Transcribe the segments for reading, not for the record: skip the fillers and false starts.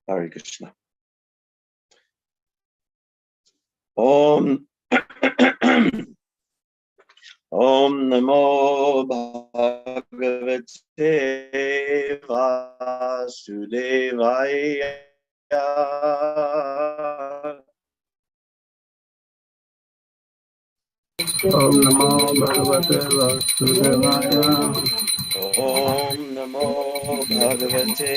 Hare Krishna. Om Om Namo Bhagavate Vasudevaya. Om Namo Bhagavate Vasudevaya. Om Namo Bhagavate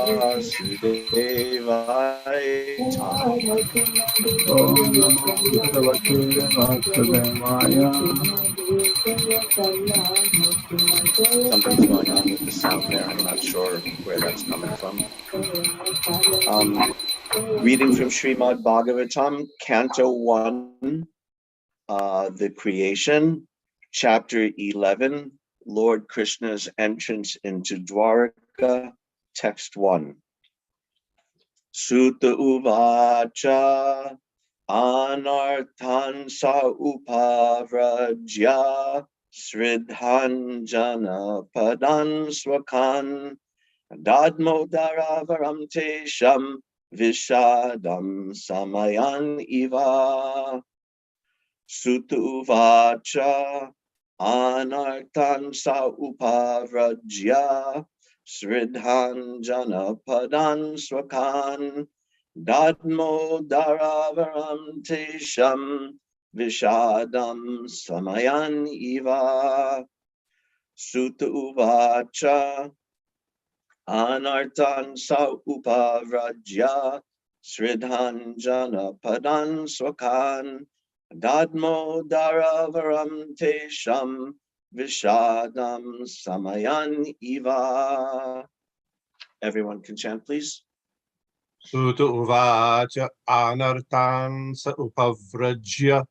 Vasudevaya. Om Namo Bhagavate Vasudevaya. Something's going on with the sound there. I'm not sure where that's coming from. Reading from Srimad Bhagavatam, Canto 1, The Creation, Chapter 11, Lord Krishna's Entrance into Dwarika, Text 1. Sutta Uvacha Anarthan Sa Upavrajya Sridhanjana Padan Swakan Dadmodaravaram Tesham Vishadam Samayan Iva. Sutta Uvacha Anarthan Sa Upavrajya Sridhanjana Padan Swakan Dadmo Daravaram Tesham Vishadam Samayan Iva. Sutta Uvacha Anartan Sa Upavrajya Sridhanjana Padan Swakan Dadmo Daravaram Tesham Vishadam Samayan Iva. Everyone can chant, please. Sutta Uvacha Anartan Sa Upavrajya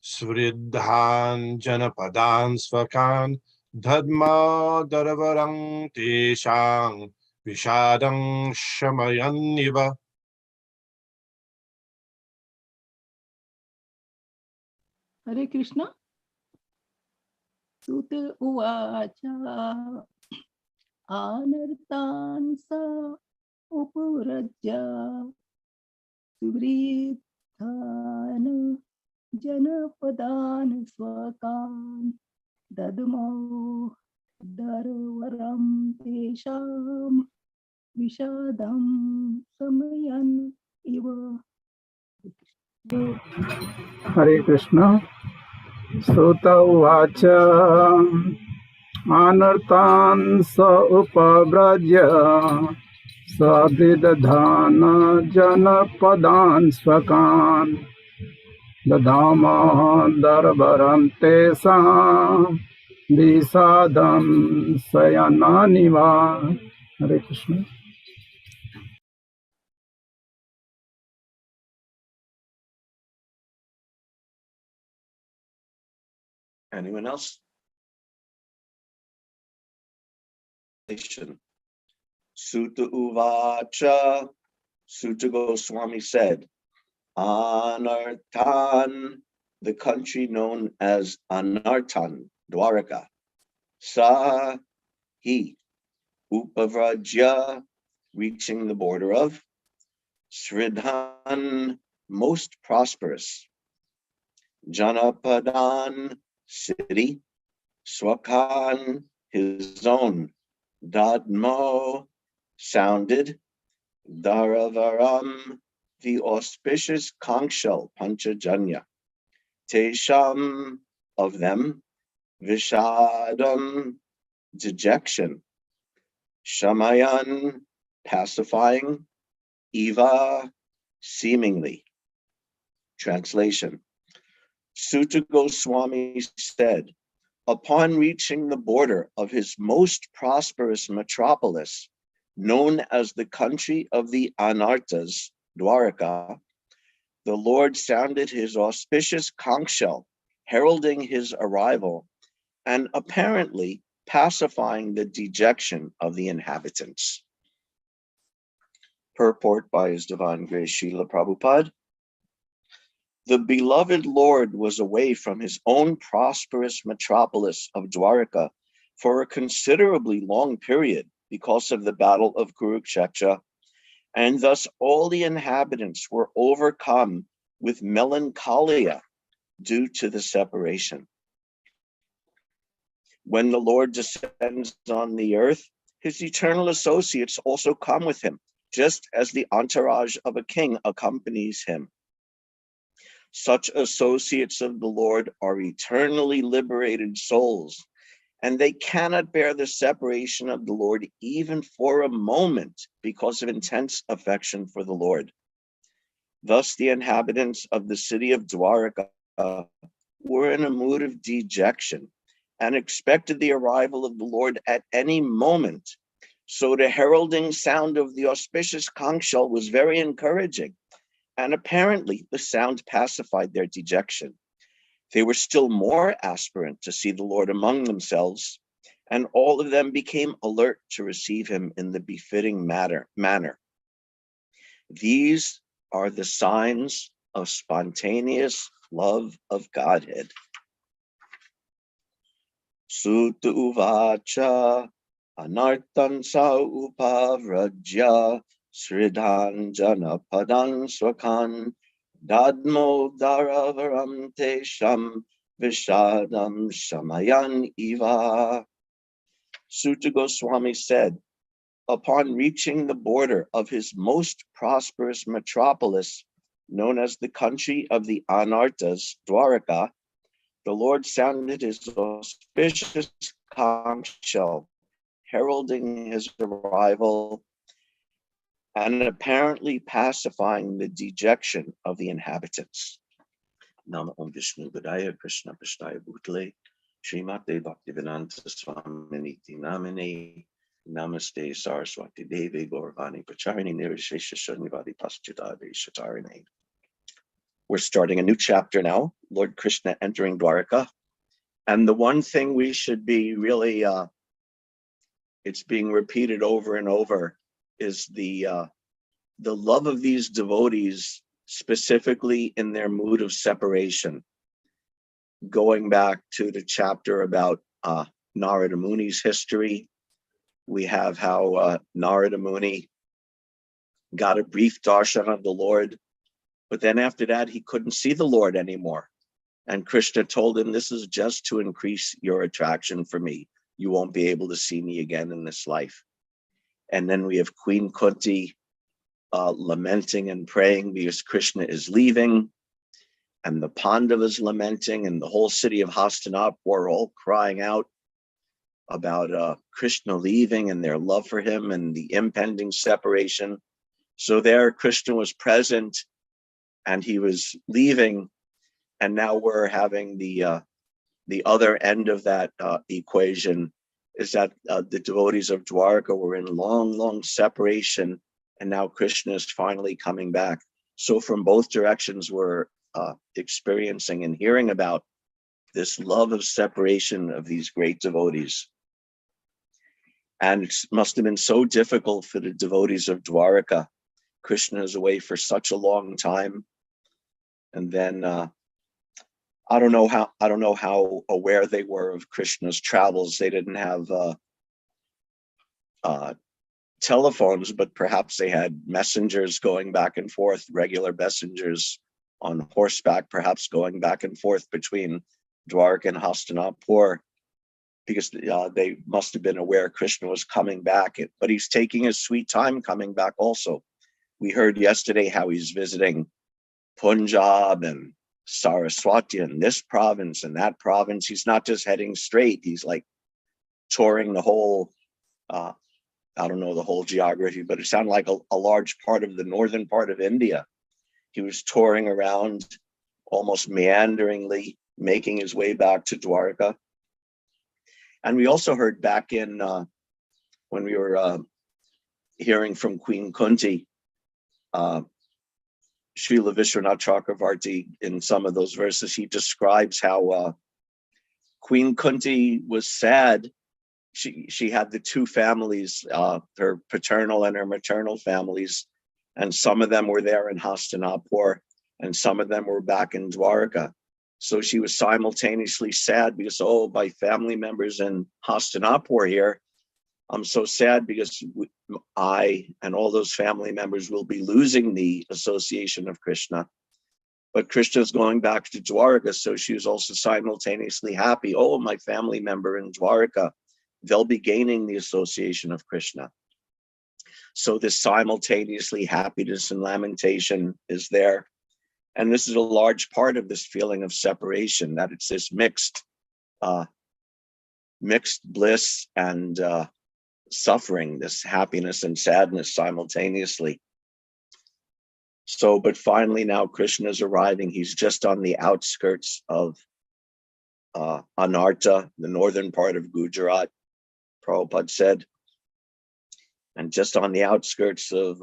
Sridhanjana Padan Swakan Dadma Daravarang Teshang Vishadang Shamayaniva. Hare Krishna. Sutta Uvacha Anartan Sa Upavrajya Sridhana Janapadan Swakan Dadmo Darvaram Tesham Vishadam Samayan Iva. Hare Krishna. Sutta Uvacha Anartan Sa Upavrajya Sabidadhana Janapadan Swakan Dadama Darbaram Tesam Visadam Sayananiva. Hare Krishna. Anyone else? Sutta Uvacha, Sutta Goswami said, Anartan, the country known as Anartan, Dwarika, Sa, he, Upavrajya, reaching the border of, Sridhan, most prosperous, Janapadan, city, Swakan, his own, Dadmo, sounded, Daravaram, the auspicious conch shell, Panchajanya, Tesham, of them, Vishadam, dejection, Shamayan, pacifying, Eva, seemingly. Translation. Sutta Goswami said, upon reaching the border of his most prosperous metropolis, known as the country of the Anartas, Dwarika, the Lord sounded his auspicious conch shell, heralding his arrival, and apparently pacifying the dejection of the inhabitants. Purport by His Divine Grace Srila Prabhupada. The beloved Lord was away from his own prosperous metropolis of Dwarika for a considerably long period because of the battle of Kurukshetra, and thus all the inhabitants were overcome with melancholia due to the separation. When the Lord descends on the earth, his eternal associates also come with him, just as the entourage of a king accompanies him. Such associates of the Lord are eternally liberated souls, and they cannot bear the separation of the Lord even for a moment because of intense affection for the Lord. Thus, the inhabitants of the city of Dwarika were in a mood of dejection and expected the arrival of the Lord at any moment. So the heralding sound of the auspicious conch shell was very encouraging, and apparently the sound pacified their dejection. They were still more aspirant to see the Lord among themselves, and all of them became alert to receive him in the befitting manner. These are the signs of spontaneous love of Godhead. Sutta uvacha anartan sa upavrajya sridhan janapadan swakan dadmo daravaram tesham vishadam shamayan iva. Sutta Goswami said, upon reaching the border of his most prosperous metropolis, known as the country of the Anartas, Dwarika, the Lord sounded his auspicious conch shell, heralding his arrival and apparently pacifying the dejection of the inhabitants. Nama Om Vishnu Padaya Krishna Prasthaya Bhutale Srimate Bhaktivedanta Swaminiti Namine Namaste Saraswati Devi Gauravani Pacharini Nirvishesha Shunivadi Paschitade Shatarine. We're starting a new chapter now, Lord Krishna entering Dwarika. And the one thing we should be really, it's being repeated over and over, is the love of these devotees, specifically in their mood of separation. Going back to the chapter about Narada Muni's history, we have how Narada Muni got a brief darshan of the Lord, but then after that, he couldn't see the Lord anymore. And Krishna told him, this is just to increase your attraction for me. You won't be able to see me again in this life. And then we have Queen Kunti lamenting and praying because Krishna is leaving, and the Pandavas lamenting, and the whole city of Hastinapur are all crying out about Krishna leaving and their love for him and the impending separation. So there Krishna was present and he was leaving, and now we're having the other end of that equation, is that the devotees of Dwarika were in long separation, and now Krishna is finally coming back. So from both directions, we're experiencing and hearing about this love of separation of these great devotees. And it must have been so difficult for the devotees of Dwarika. Krishna is away for such a long time. And then I don't know how aware they were of Krishna's travels. They didn't have telephones, but perhaps they had messengers going back and forth, regular messengers on horseback, perhaps going back and forth between Dwarika and Hastinapur, because they must have been aware Krishna was coming back, but he's taking his sweet time coming back also. We heard yesterday how he's visiting Punjab and Saraswati and this province and that province. He's not just heading straight. He's like touring the whole, I don't know the whole geography, but it sounded like a large part of the northern part of India. He was touring around, almost meanderingly, making his way back to Dwarika. And we also heard back in, when we were hearing from Queen Kunti, Srila Vishwanath Chakravarti, in some of those verses, he describes how Queen Kunti was sad. She had the two families, her paternal and her maternal families, and some of them were there in Hastinapur, and some of them were back in Dwarika. So she was simultaneously sad because, oh, my family members in Hastinapur here, I'm so sad because I and all those family members will be losing the association of Krishna. But Krishna's going back to Dwarika, so she was also simultaneously happy. Oh, my family member in Dwarika, they'll be gaining the association of Krishna. So this simultaneously happiness and lamentation is there. And this is a large part of this feeling of separation, that it's this mixed bliss and suffering, this happiness and sadness simultaneously. So, but finally now Krishna is arriving. He's just on the outskirts of Anarta, the northern part of Gujarat, Prabhupada said. And just on the outskirts of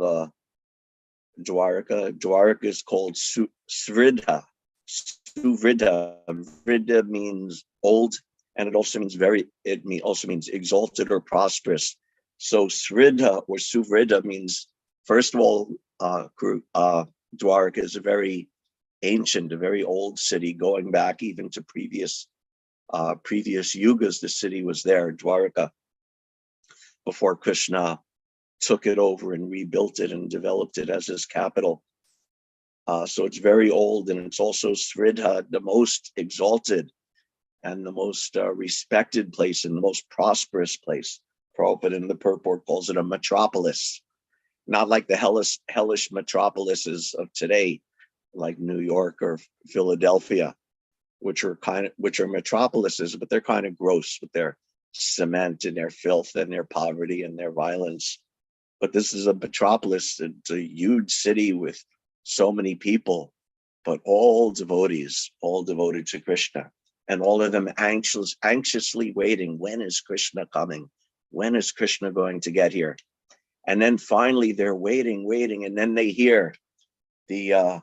Dwarika. Dwarika is called Sridha. Suvridha. Vridha means old, and it also means also means exalted or prosperous. So Sridha or Suvridha means, first of all, Dwarika is a very ancient, a very old city, going back even to previous yugas. The city was there, Dwarika, before Krishna took it over and rebuilt it and developed it as his capital. So it's very old, and it's also Sridha, the most exalted and the most respected place and the most prosperous place. Prabhupada in the purport calls it a metropolis, not like the hellish metropolises of today, like New York or Philadelphia, which are metropolises, but they're kind of gross with their cement and their filth and their poverty and their violence. But this is a metropolis. It's a huge city with so many people, but all devotees, all devoted to Krishna, and all of them anxiously waiting. When is Krishna coming? When is Krishna going to get here? And then finally they're waiting, and then they hear the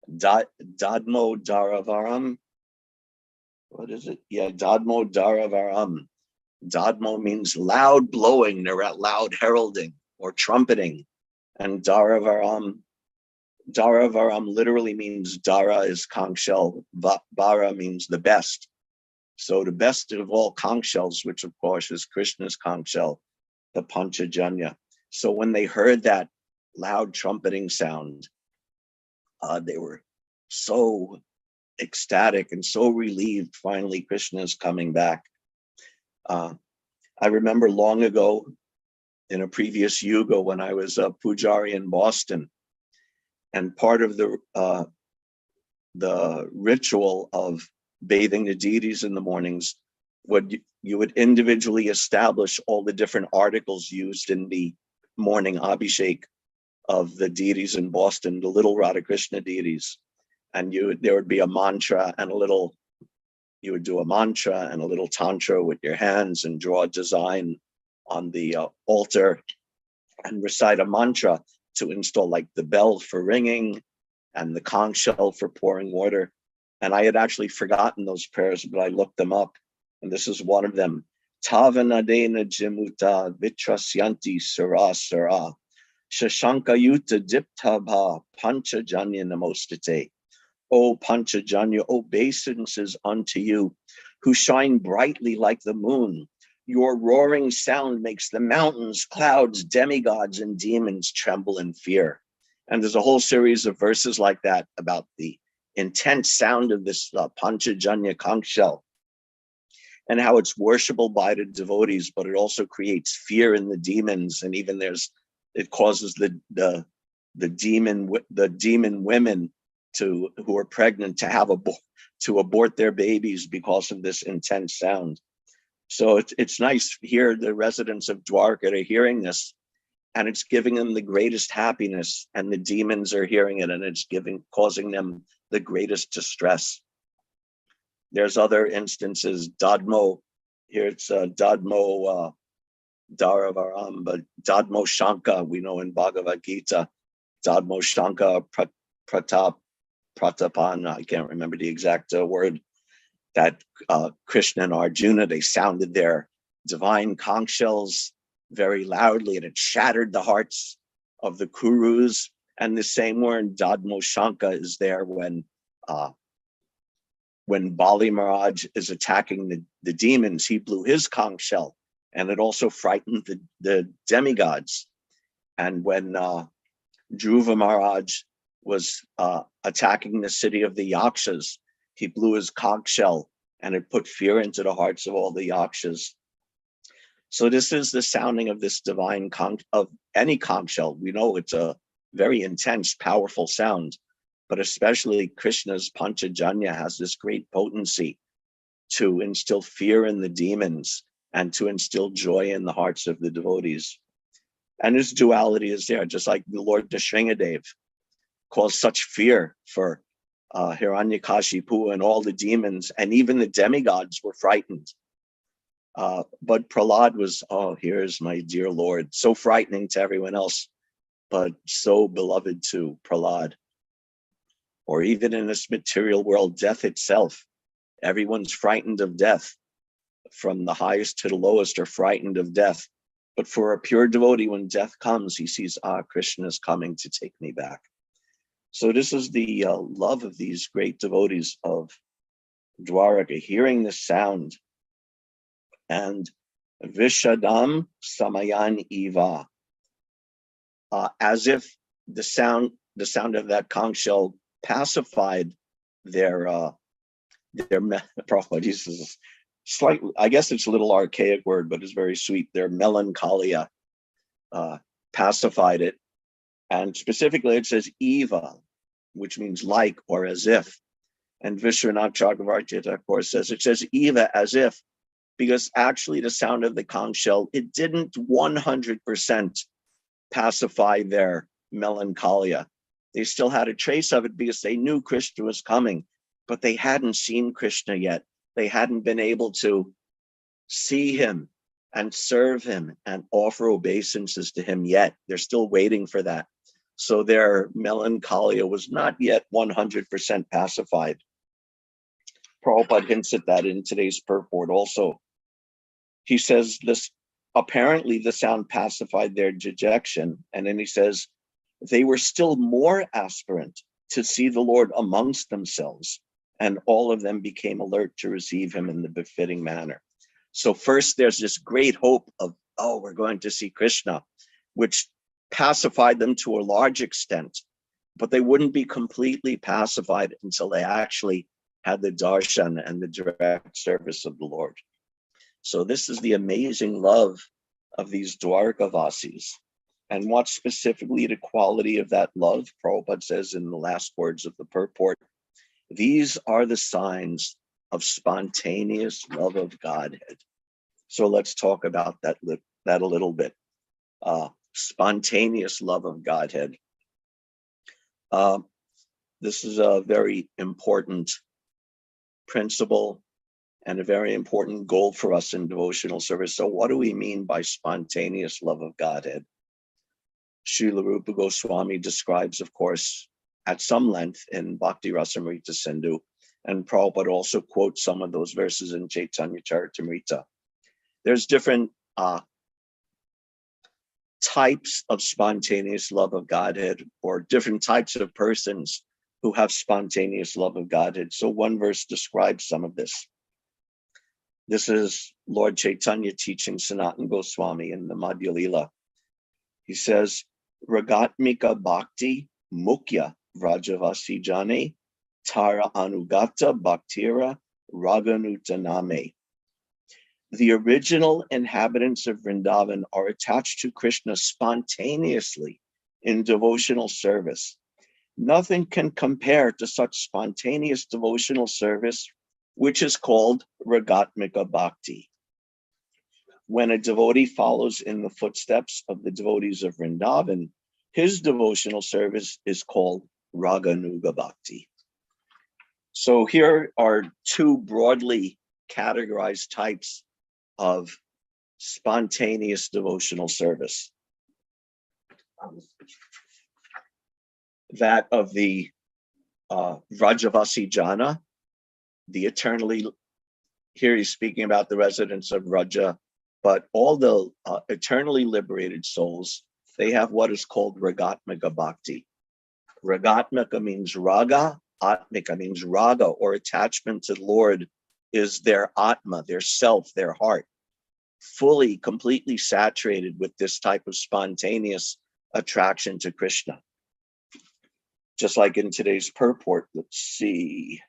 Dadmo Daravaram. What is it? Yeah, Dadmo Daravaram. Dadmo means loud blowing, loud heralding or trumpeting. And Daravaram literally means Dara is conch shell, Bara means the best. So the best of all conch shells, which of course is Krishna's conch shell, the Panchajanya. So when they heard that loud trumpeting sound, they were so ecstatic and so relieved. Finally, Krishna is coming back. I remember long ago in a previous yuga when I was a pujari in Boston, and part of the ritual of bathing the deities in the mornings, you would individually establish all the different articles used in the morning abhishek of the deities in Boston, the little Radhakrishna deities. And there would be a mantra and you would do a mantra and a little tantra with your hands and draw a design on the altar and recite a mantra to install, like the bell for ringing and the conch shell for pouring water. And I had actually forgotten those prayers, but I looked them up, and this is one of them. Tavanadena jimuta vitrasyanti sara sara shashankayuta diptabha panchajanya namostate. O Panchajanya, obeisances unto you, who shine brightly like the moon. Your roaring sound makes the mountains, clouds, demigods, and demons tremble in fear. And there's a whole series of verses like that about the intense sound of this Panchajanya conch shell and how it's worshipable by the devotees, but it also creates fear in the demons. And even it causes the demon women who are pregnant to abort their babies because of this intense sound. So it's nice here. The residents of Dwarika are hearing this, and it's giving them the greatest happiness, and the demons are hearing it, and it's causing them the greatest distress. There's other instances. Dadmo, here it's Dadmo Daravaram, but Dadmo Shanka, we know in Bhagavad Gita, Dadmo Shanka Pratapan, I can't remember the exact word, that Krishna and Arjuna, they sounded their divine conch shells very loudly, and it shattered the hearts of the Kurus, And the same word Dadmo Shanka is there when Bali Maharaj is attacking the demons. He blew his conch shell, and it also frightened the demigods. And when Dhruva Maharaj was attacking the city of the Yakshas, he blew his conch shell, and it put fear into the hearts of all the Yakshas. So this is the sounding of this divine conch, of any conch shell. We know it's a very intense, powerful sound, but especially Krishna's Panchajanya has this great potency to instill fear in the demons and to instill joy in the hearts of the devotees. And this duality is there, just like the Lord Nrsimhadev caused such fear for Hiranyakashipu and all the demons, and even the demigods were frightened. But Prahlad was, oh, here's my dear Lord, so frightening to everyone else, but so beloved to Prahlad. Or even in this material world, death itself, everyone's frightened of death. From the highest to the lowest are frightened of death. But for a pure devotee, when death comes, he sees, Krishna is coming to take me back. So this is the love of these great devotees of Dwarika, hearing the sound. And Vishadam Samayan Eva, as if the sound of that conch shell pacified their Prabhupada uses slightly, I guess it's a little archaic word, but it's very sweet. Their melancholia pacified it. And specifically it says Eva, which means like or as if. And Vishwanath Chakravarti, of course, says Eva as if, because actually the sound of the conch shell, it didn't 100% pacify their melancholia. They still had a trace of it because they knew Krishna was coming, but they hadn't seen Krishna yet. They hadn't been able to see him and serve him and offer obeisances to him yet. They're still waiting for that. So their melancholia was not yet 100% pacified. Prabhupada hints at that in today's purport also. He says this, apparently the sound pacified their dejection. And then he says, they were still more aspirant to see the Lord amongst themselves, and all of them became alert to receive him in the befitting manner. So first there's this great hope of, we're going to see Krishna, which pacified them to a large extent, but they wouldn't be completely pacified until they actually had the darshan and the direct service of the Lord. So this is the amazing love of these Dwarikavasis. And what specifically the quality of that love, Prabhupada says in the last words of the purport, these are the signs of spontaneous love of Godhead. So let's talk about that a little bit. Spontaneous love of Godhead. This is a very important principle and a very important goal for us in devotional service. So what do we mean by spontaneous love of Godhead? Srila Rupa Goswami describes, of course, at some length in Bhakti Rasamrita Sindhu, and Prabhupada also quotes some of those verses in Chaitanya Charitamrita. There's different types of spontaneous love of Godhead, or different types of persons who have spontaneous love of Godhead. So one verse describes some of this. This is Lord Chaitanya teaching Sanatana Goswami in the Madhya Lila. He says, Ragatmika Bhakti Mukya Vrajavasi Jane Tara Anugata Bhaktira Raganutaname. The original inhabitants of Vrindavan are attached to Krishna spontaneously in devotional service. Nothing can compare to such spontaneous devotional service, which is called Ragatmika Bhakti. When a devotee follows in the footsteps of the devotees of Vrindavan, his devotional service is called Raganuga Bhakti. So here are two broadly categorized types of spontaneous devotional service. That of the Vrajavasi Jana, the eternally, here he's speaking about the residents of Vraja, but all the eternally liberated souls, they have what is called Ragatmika Bhakti. Ragatmika means raga, atmika means raga, or attachment to the Lord, is their atma, their self, their heart, fully, completely saturated with this type of spontaneous attraction to Krishna. Just like in today's purport, let's see.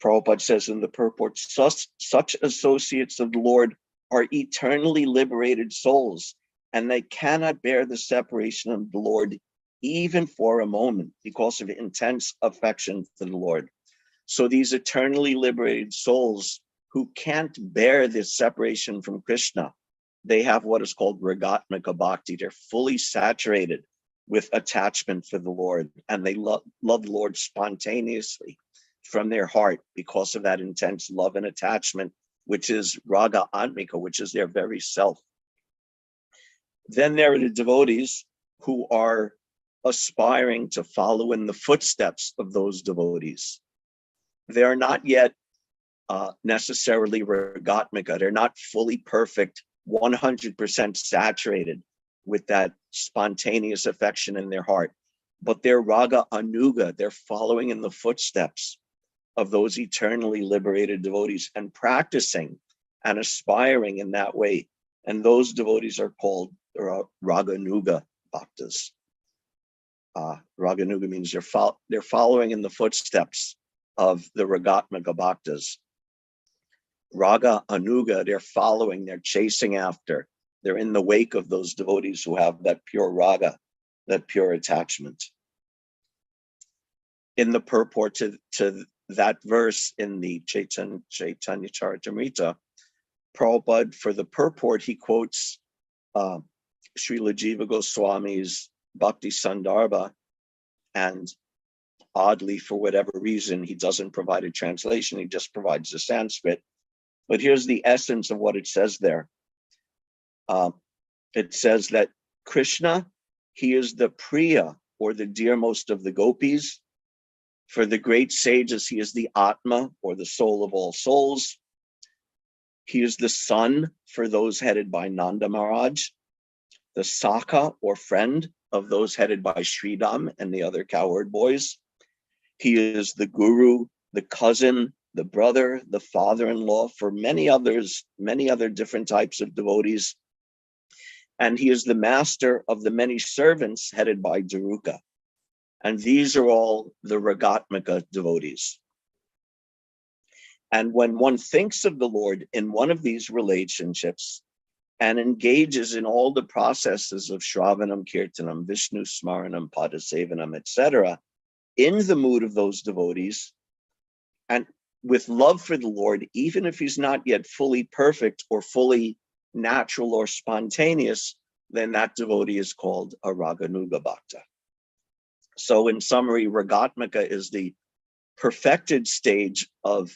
Prabhupada says in the purport, such associates of the Lord are eternally liberated souls, and they cannot bear the separation of the Lord even for a moment because of intense affection for the Lord. So these eternally liberated souls who can't bear this separation from Krishna, they have what is called Ragatmika Bhakti. They're fully saturated with attachment for the Lord, and they love the Lord spontaneously from their heart because of that intense love and attachment, which is Raga Atmika, which is their very self. Then there are the devotees who are aspiring to follow in the footsteps of those devotees. They are not yet necessarily Ragatmika. They're not fully perfect, 100% saturated with that spontaneous affection in their heart, but they're Raga Anuga. They're following in the footsteps of those eternally liberated devotees and practicing and aspiring in that way. And those devotees are called Raganuga Bhaktas. Raganuga means they're following in the footsteps of the Ragatmika Bhaktas. Raga Anuga, they're following, they're chasing after, they're in the wake of those devotees who have that pure raga, that pure attachment. In the purport to that verse in the Chaitanya Charitamrita, Prabhupada, for the purport, he quotes Srila Jiva Goswami's Bhakti Sandarbha, and oddly, for whatever reason, he doesn't provide a translation, he just provides the Sanskrit. But here's the essence of what it says there. It says that Krishna, he is the Priya, or the dearmost of the gopis. For the great sages, he is the Atma, or the soul of all souls. He is the son for those headed by Nanda Maharaj, the Sakha, or friend of those headed by Sridham and the other cowherd boys. He is the guru, the cousin, the brother, the father-in-law for many other different types of devotees. And he is the master of the many servants headed by Dwarika. And these are all the Ragatmika devotees. And when one thinks of the Lord in one of these relationships and engages in all the processes of Shravanam, Kirtanam, Vishnu Smaranam, Padasevanam, etc., in the mood of those devotees, and with love for the Lord, even if he's not yet fully perfect or fully natural or spontaneous, then that devotee is called a Raganuga Bhakta. So in summary, Ragatmika is the perfected stage of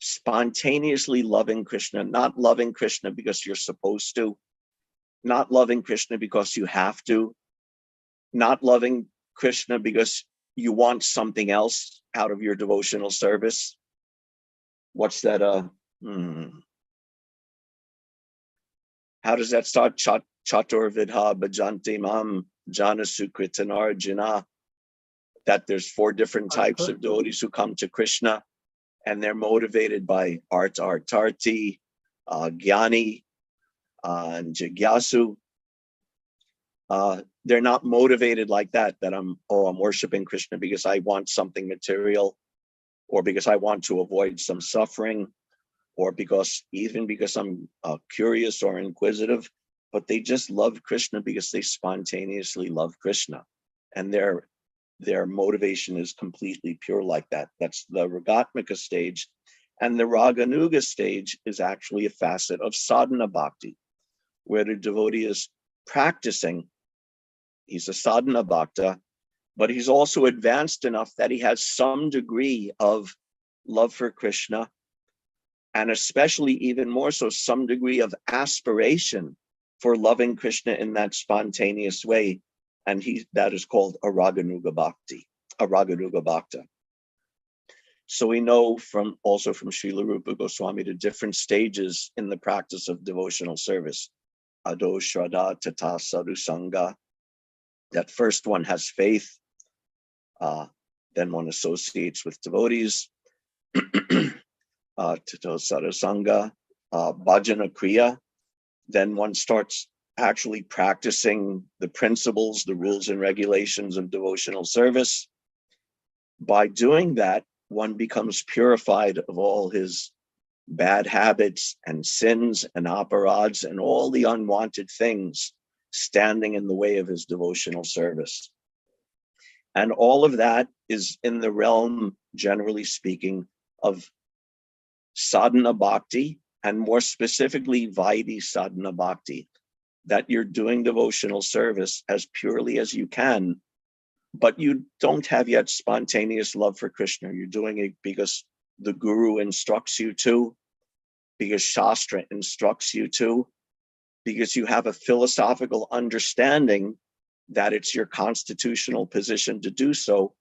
spontaneously loving Krishna, not loving Krishna because you're supposed to, not loving Krishna because you have to, not loving Krishna because you want something else out of your devotional service. What's that? How does that start? Chatur vidha bhajanti mam jana sukritanarjuna. That there's 4 different types of devotees who come to Krishna, and they're motivated by artarti, jnani, and jigyasu. They're not motivated like that I'm worshiping Krishna because I want something material, or because I want to avoid some suffering, or because I'm curious or inquisitive, but they just love Krishna because they spontaneously love Krishna. And their motivation is completely pure like that. That's the Ragatmika stage. And the Raganuga stage is actually a facet of sadhana bhakti, where the devotee is practicing. He's a sadhana bhakta, but he's also advanced enough that he has some degree of love for Krishna, and especially even more so, some degree of aspiration for loving Krishna in that spontaneous way. And that is called a Raganuga Bhakti, a Raganuga Bhakta. So we know from Srila Rupa Goswami the different stages in the practice of devotional service. Ado Shraddha Tata Sadhu Sangha. That first one has faith. Then one associates with devotees, Tito Sarasanga, Bhajana Kriya. Then one starts actually practicing the principles, the rules and regulations of devotional service. By doing that, one becomes purified of all his bad habits and sins and aparads and all the unwanted things standing in the way of his devotional service. And all of that is in the realm, generally speaking, of sadhana bhakti, and more specifically, Vidi sadhana bhakti, that you're doing devotional service as purely as you can, but you don't have yet spontaneous love for Krishna. You're doing it because the guru instructs you to, because Shastra instructs you to, because you have a philosophical understanding that it's your constitutional position to do so.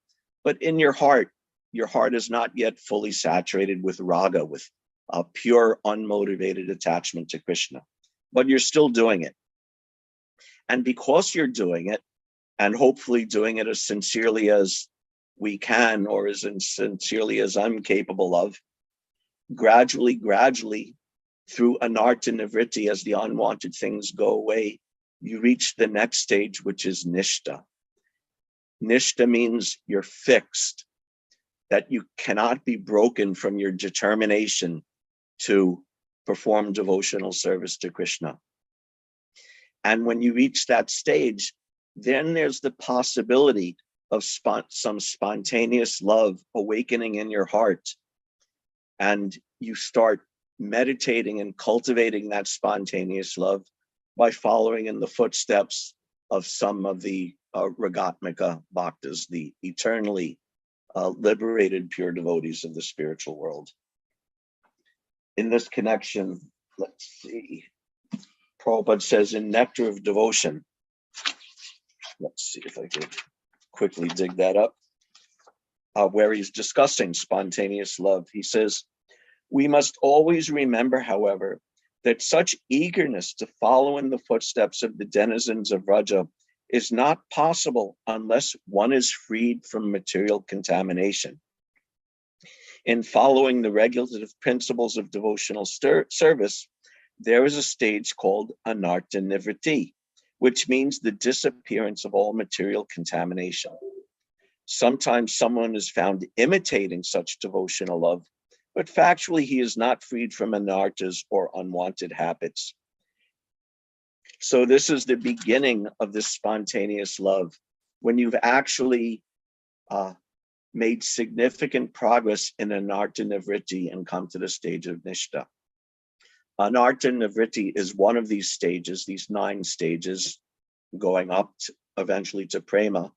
But in your heart is not yet fully saturated with raga, with a pure, unmotivated attachment to Krishna. But you're still doing it. And because you're doing it, and hopefully doing it as sincerely as we can, or as sincerely as I'm capable of, gradually, through anartha nivritti, as the unwanted things go away, you reach the next stage, which is nishta. Nishta means you're fixed, that you cannot be broken from your determination to perform devotional service to Krishna. And when you reach that stage, then there's the possibility of some spontaneous love awakening in your heart. And you start meditating and cultivating that spontaneous love by following in the footsteps of some of the Ragatmika Bhaktas, the eternally liberated pure devotees of the spiritual world. In this connection, let's see, Prabhupada says in Nectar of Devotion, let's see if I could quickly dig that up, where he's discussing spontaneous love. He says, we must always remember, however, that such eagerness to follow in the footsteps of the denizens of Vraja is not possible unless one is freed from material contamination. In following the regulative principles of devotional service, there is a stage called anartha nivritti, which means the disappearance of all material contamination. Sometimes someone is found imitating such devotional love, but factually he is not freed from anarthas or unwanted habits. So this is the beginning of this spontaneous love, when you've actually made significant progress in anartha nivritti and come to the stage of nishta. Anartha nivritti is one of these stages, these 9 stages, going up eventually to prema.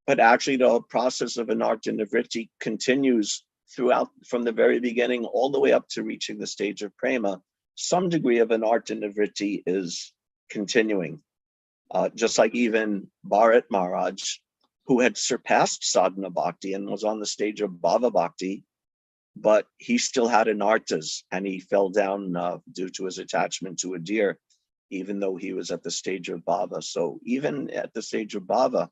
But actually the process of anartha nivritti continues throughout, from the very beginning all the way up to reaching the stage of prema. Some degree of anartha nivritti is continuing. Just like even Bharat Maharaj, who had surpassed sadhana bhakti and was on the stage of bhava bhakti, but he still had anarthas, and he fell down due to his attachment to a deer, even though he was at the stage of bhava. So even at the stage of bhava,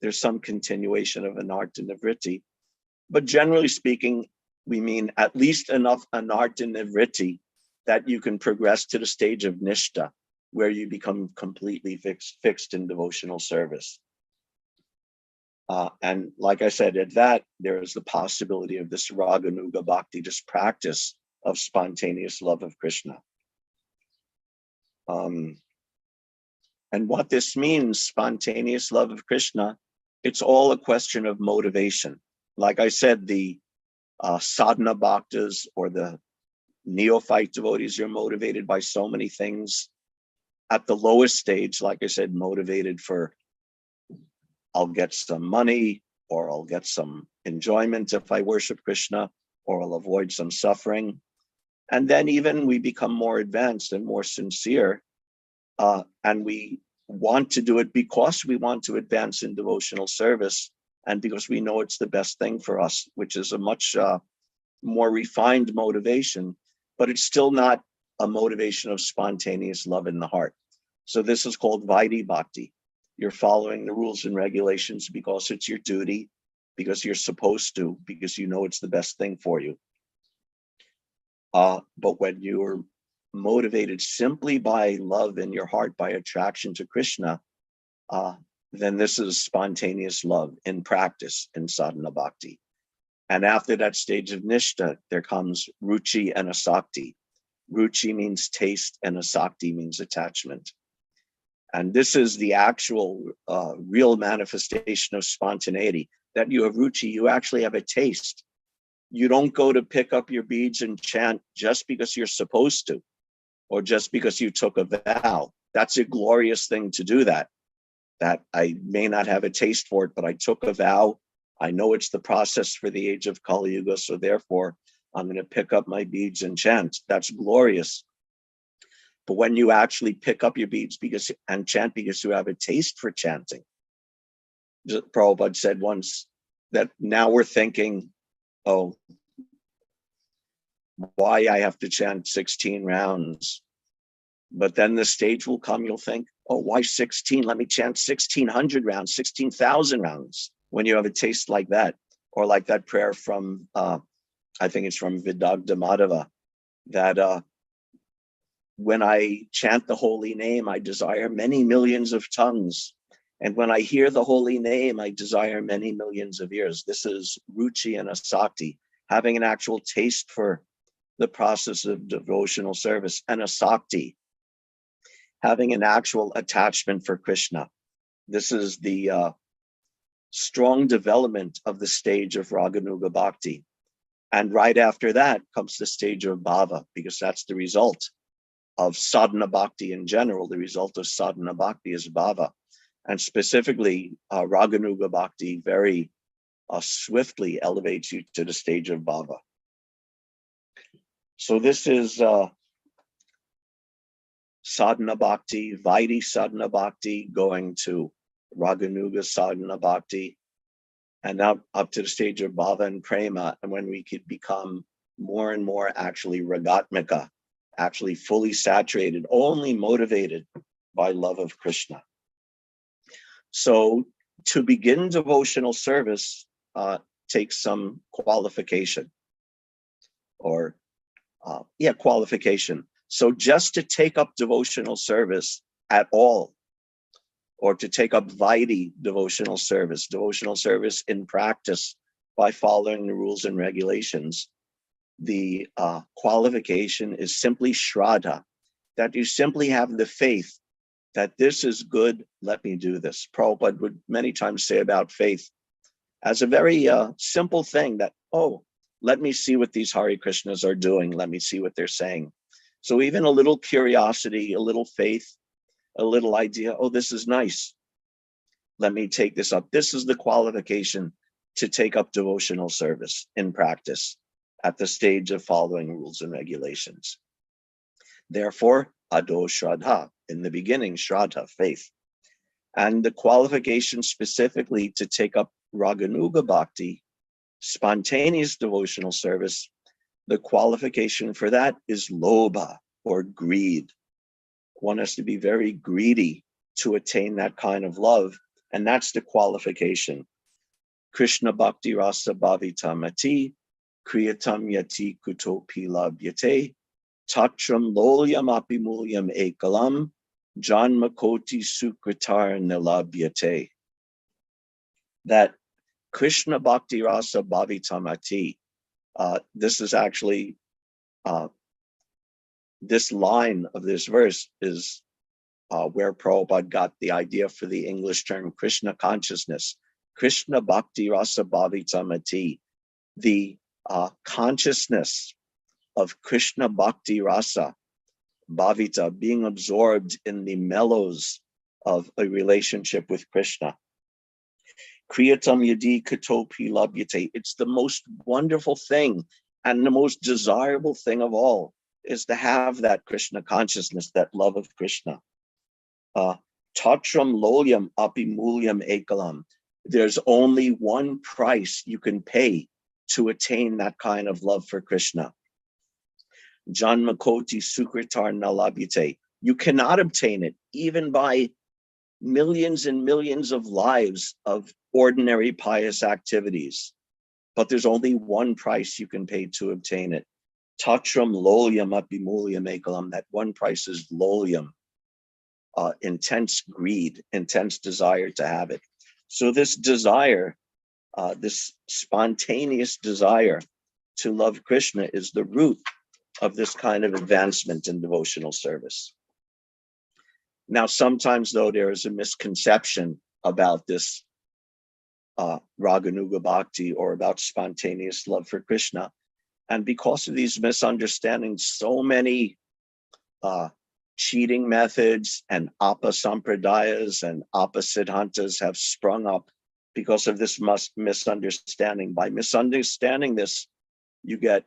there's some continuation of anartha nivritti. But generally speaking, we mean at least enough anartha nivritti that you can progress to the stage of nishta, where you become completely fixed in devotional service. And like I said, at that, there is the possibility of this Raganuga Bhakti, this practice of spontaneous love of Krishna. And what this means, spontaneous love of Krishna, it's all a question of motivation. Like I said, the sadhana bhaktas or the neophyte devotees are motivated by so many things. At the lowest stage, like I said, motivated for, I'll get some money, or I'll get some enjoyment if I worship Krishna, or I'll avoid some suffering. And then even we become more advanced and more sincere, and we want to do it because we want to advance in devotional service, and because we know it's the best thing for us, which is a much more refined motivation, but it's still not a motivation of spontaneous love in the heart. So this is called Vidi Bhakti. You're following the rules and regulations because it's your duty, because you're supposed to, because you know it's the best thing for you. But when you're motivated simply by love in your heart, by attraction to Krishna, then this is spontaneous love in practice, in sadhana bhakti. And after that stage of nishta, there comes ruchi and asakti. Ruchi means taste and asakti means attachment. And this is the actual real manifestation of spontaneity, that you have ruchi, you actually have a taste. You don't go to pick up your beads and chant just because you're supposed to, or just because you took a vow. That's a glorious thing to do that I may not have a taste for it, but I took a vow. I know it's the process for the age of Kali Yuga, so therefore I'm going to pick up my beads and chant. That's glorious. But when you actually pick up your beads and chant because you have a taste for chanting, Prabhupada said once that now we're thinking, oh, why I have to chant 16 rounds. But then the stage will come, you'll think, oh, why 16? Let me chant 1,600 rounds, 16,000 rounds. When you have a taste like that, or like that prayer from, I think it's from Vidagdha Madhava, that when I chant the holy name, I desire many millions of tongues. And when I hear the holy name, I desire many millions of ears. This is ruchi and asakti, having an actual taste for the process of devotional service, and asakti, having an actual attachment for Krishna. This is the strong development of the stage of Raganuga Bhakti. And right after that comes the stage of bhava, because that's the result of sadhana bhakti in general. The result of sadhana bhakti is bhava. And specifically, Raganuga Bhakti very swiftly elevates you to the stage of bhava. So this is sadhana bhakti, Vidi sadhana bhakti, going to Raganuga sadhana bhakti, and up to the stage of bhava and prema, and when we could become more and more actually ragatmika, actually fully saturated, only motivated by love of Krishna. So to begin devotional service takes some qualification, or qualification. So just to take up devotional service at all, or to take up Vidi devotional service in practice by following the rules and regulations, the qualification is simply shraddha, that you simply have the faith that this is good, let me do this. Prabhupada would many times say about faith as a very simple thing, that, oh, let me see what these Hare Krishnas are doing. Let me see what they're saying. So even a little curiosity, a little faith, a little idea, oh, this is nice. Let me take this up. This is the qualification to take up devotional service in practice at the stage of following rules and regulations. Therefore, ado shraddha, in the beginning, shraddha, faith. And the qualification specifically to take up Raganuga Bhakti, spontaneous devotional service, the qualification for that is lobha, or greed. One has to be very greedy to attain that kind of love, and that's the qualification. Krishna Bhakti Rasa Bhavita Mati, Kriyatam Yati Kutopi Labhyate, Tatram Lolyam Apimulyam Ekalam, Janmakoti Sukritar Nilabhyate. That Krishna Bhakti Rasa Bhavita Mati, this is actually, this line of this verse is where Prabhupada got the idea for the English term Krishna consciousness. Krishna Bhakti Rasa Bhavita Mati, the consciousness of Krishna Bhakti Rasa Bhavita, being absorbed in the mellows of a relationship with Krishna. Kriyatam Yadi Katopi Labhyate. It's the most wonderful thing and the most desirable thing of all, is to have that Krishna consciousness, that love of Krishna. Tatram Lolyam Apimulyam Ekalam. There's only one price you can pay to attain that kind of love for Krishna. Janmakoti Sukritar Nalabhyate. You cannot obtain it even by millions and millions of lives of ordinary pious activities, but there's only one price you can pay to obtain it. Tatram lolyam apimulyam ekalam. That one price is lolyam, intense greed, intense desire to have it. So this desire, this spontaneous desire to love Krishna is the root of this kind of advancement in devotional service. Now, sometimes, though, there is a misconception about this Raganuga Bhakti or about spontaneous love for Krishna. And because of these misunderstandings, so many cheating methods and apasampradayas and apasiddhantas have sprung up because of this misunderstanding. By misunderstanding this, you get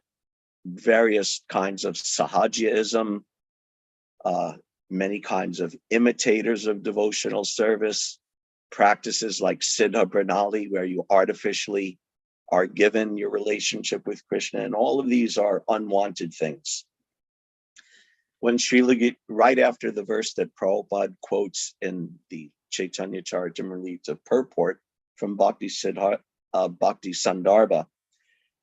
various kinds of sahajaism, many kinds of imitators of devotional service, practices like Siddha Pranali, where you artificially are given your relationship with Krishna, and all of these are unwanted things. When Srila, right after the verse that Prabhupada quotes in the Chaitanya Charitamrita purport from Bhakti Sandarbha,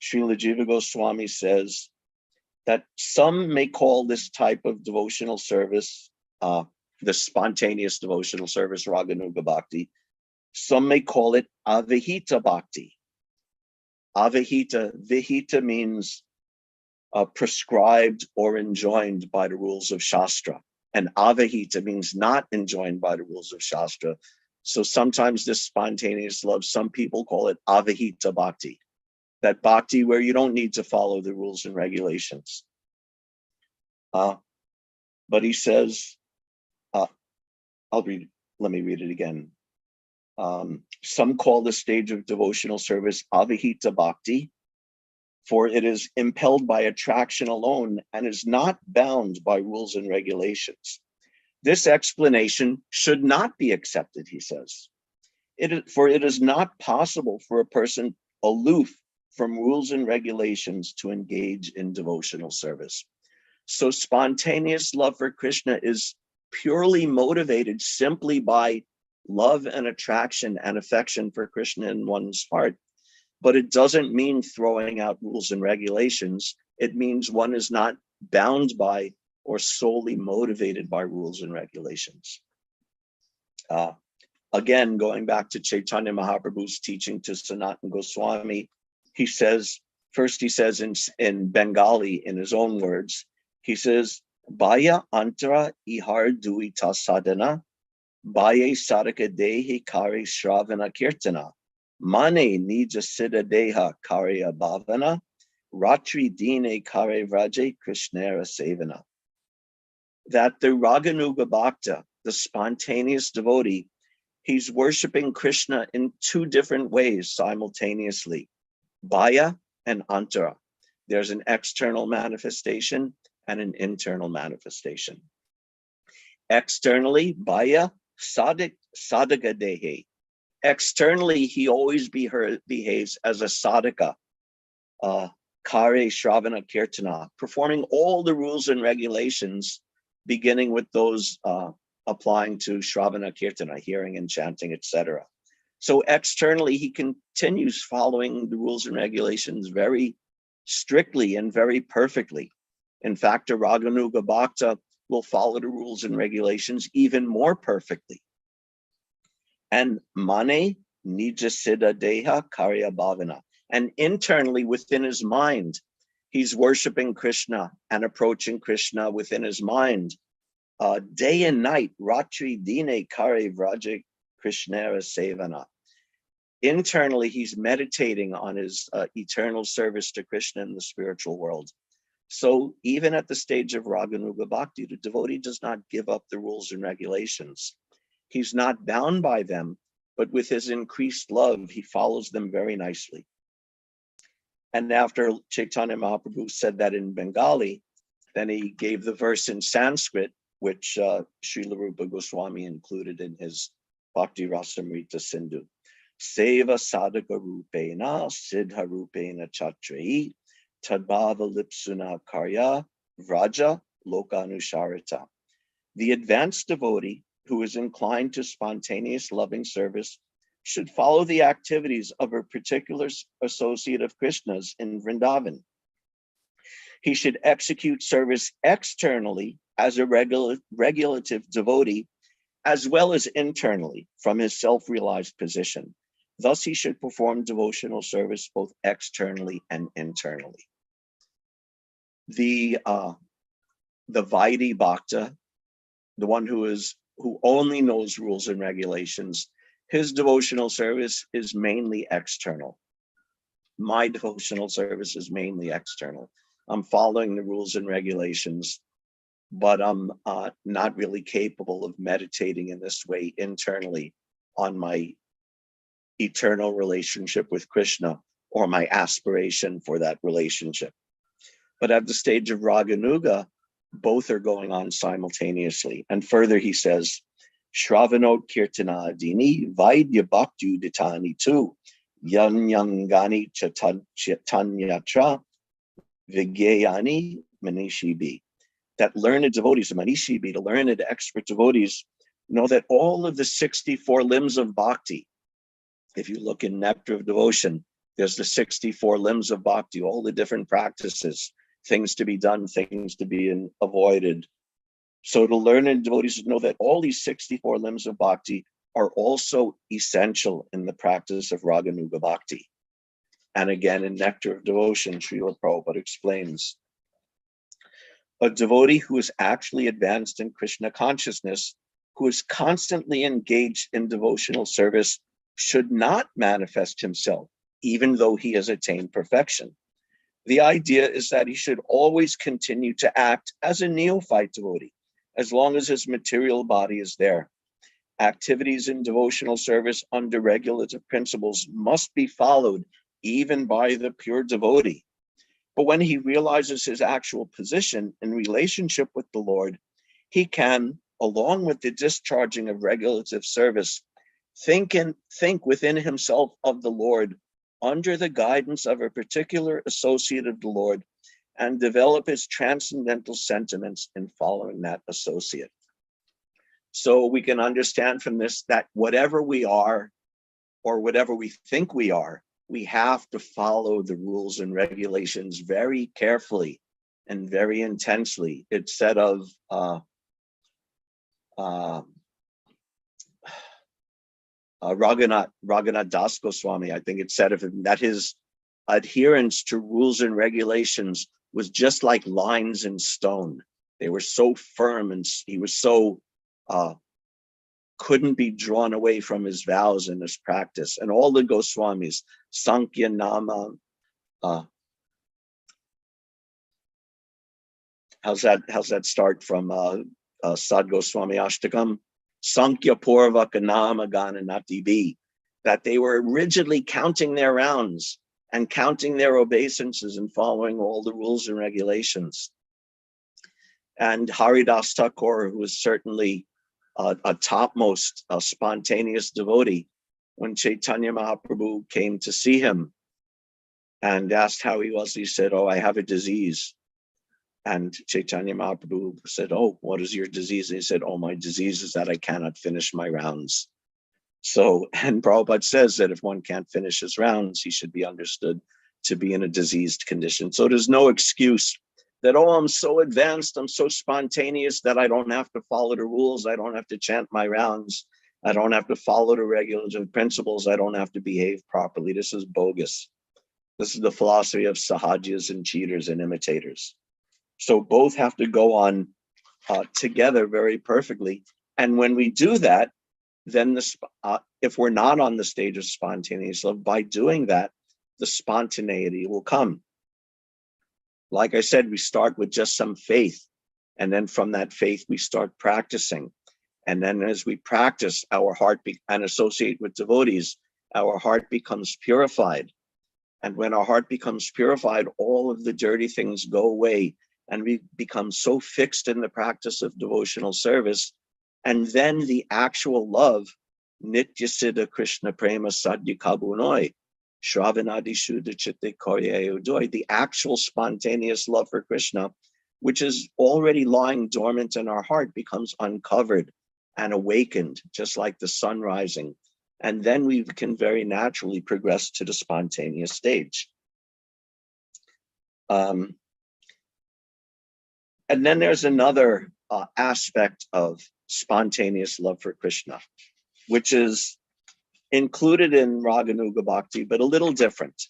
Srila Jiva Goswami says that some may call this type of devotional service, the spontaneous devotional service, Raganuga Bhakti. Some may call it Avahita Bhakti. Avahita, Vihita means prescribed or enjoined by the rules of Shastra. And Avahita means not enjoined by the rules of Shastra. So sometimes this spontaneous love, some people call it Avahita Bhakti. That bhakti where you don't need to follow the rules and regulations. But he says, let me read it again. Some call the stage of devotional service Avahita Bhakti, for it is impelled by attraction alone and is not bound by rules and regulations. This explanation should not be accepted, he says. For it is not possible for a person aloof from rules and regulations to engage in devotional service. So spontaneous love for Krishna is purely motivated simply by love and attraction and affection for Krishna in one's heart. But it doesn't mean throwing out rules and regulations. It means one is not bound by or solely motivated by rules and regulations. Again, going back to Chaitanya Mahaprabhu's teaching to Sanatana Goswami, he says in Bengali, in his own words, he says, Baya antara ihar duita sadhana, Baya sadhaka dehi kare shravana kirtana, Mane nija siddha deha karya bhavana, Ratri dine kare vraje krishnera sevana. That the Raganuga Bhakta, the spontaneous devotee, he's worshiping Krishna in two different ways simultaneously, Baya and Antara. There's an external manifestation and an internal manifestation. Externally, Baya sadhaka dehe. Externally, he always behaves as a sadhaka, kare shravana kirtana, performing all the rules and regulations, beginning with those applying to shravana kirtana, hearing and chanting, etc. So externally, he continues following the rules and regulations very strictly and very perfectly. In fact, a Raganuga Bhakta will follow the rules and regulations even more perfectly. And mane nija siddha deha karya bhavana. And internally within his mind, he's worshiping Krishna and approaching Krishna within his mind. Day and night, ratri dine kare vraja krishnera sevana. Internally, he's meditating on his eternal service to Krishna in the spiritual world. So even at the stage of Raganuga Bhakti, the devotee does not give up the rules and regulations. He's not bound by them, but with his increased love, he follows them very nicely. And after Chaitanya Mahaprabhu said that in Bengali, then he gave the verse in Sanskrit, which Srila Rupa Goswami included in his Bhakti Rasamrita Sindhu. Seva sadhaka rupena siddha rupena chatrahi tadbhava lipsuna karya vraja lokanusharita. The advanced devotee who is inclined to spontaneous loving service should follow the activities of a particular associate of Krishna's in Vrindavan. He should execute service externally as a regulative devotee, as well as internally from his self-realized position. Thus, he should perform devotional service both externally and internally. The Vidi Bhakti, the one who only knows rules and regulations, his devotional service is mainly external. My devotional service is mainly external. I'm following the rules and regulations, but I'm not really capable of meditating in this way internally on my eternal relationship with Krishna or my aspiration for that relationship. But at the stage of Raganuga, both are going on simultaneously. And further, he says, Shravanot Kirtana Dini Vidi Bhakti Uditani tu Yanyangani Chatanyatra Vigyayani Manishibi. That learned devotees, the Manishibi, the learned expert devotees, know that all of the 64 limbs of bhakti, if you look in Nectar of Devotion, there's the 64 limbs of bhakti, all the different practices, things to be done, things to be avoided. So the learned devotees know that all these 64 limbs of bhakti are also essential in the practice of Raganuga Bhakti. And again, in Nectar of Devotion, Srila Prabhupada explains, a devotee who is actually advanced in Krishna consciousness, who is constantly engaged in devotional service, should not manifest himself, even though he has attained perfection. The idea is that he should always continue to act as a neophyte devotee, as long as his material body is there. Activities in devotional service under regulative principles must be followed even by the pure devotee. But when he realizes his actual position in relationship with the Lord, he can, along with the discharging of regulative service, think within himself of the Lord under the guidance of a particular associate of the Lord, and develop his transcendental sentiments in following that associate. So we can understand from this that whatever we are, or whatever we think we are, we have to follow the rules and regulations very carefully and very intensely. It's said of Raghunath Das Goswami, I think it said of him that his adherence to rules and regulations was just like lines in stone. They were so firm, and he was so couldn't be drawn away from his vows and his practice. And all the Goswamis, Sankhya Nama, how's that start from Sad Goswami Ashtakam? Sankhya Purvaka Nama Gananati Bi, that they were rigidly counting their rounds and counting their obeisances and following all the rules and regulations. And Haridas Thakur, who was certainly a topmost spontaneous devotee, when Chaitanya Mahaprabhu came to see him and asked how he was, he said, "Oh, I have a disease." And Chaitanya Mahaprabhu said, "Oh, what is your disease?" And he said, "Oh, my disease is that I cannot finish my rounds." So, and Prabhupada says that if one can't finish his rounds, he should be understood to be in a diseased condition. So there's no excuse that, oh, I'm so advanced, I'm so spontaneous that I don't have to follow the rules, I don't have to chant my rounds, I don't have to follow the regulative principles, I don't have to behave properly. This is bogus. This is the philosophy of sahajas and cheaters and imitators. So both have to go on together very perfectly. And when we do that, then if we're not on the stage of spontaneous love, by doing that, the spontaneity will come. Like I said, we start with just some faith, and then from that faith, we start practicing. And then as we practice, our heart and associate with devotees, our heart becomes purified. And when our heart becomes purified, all of the dirty things go away, and we become so fixed in the practice of devotional service. And then the actual love, Nitya Siddha Krishna Prema Sadhya Kabunoi, Shravanadi Shuddha Chitte Korye Udoy, the actual spontaneous love for Krishna, which is already lying dormant in our heart, becomes uncovered and awakened, just like the sun rising. And then we can very naturally progress to the spontaneous stage. And then there's another aspect of spontaneous love for Krishna, which is included in Raganuga Bhakti, but a little different.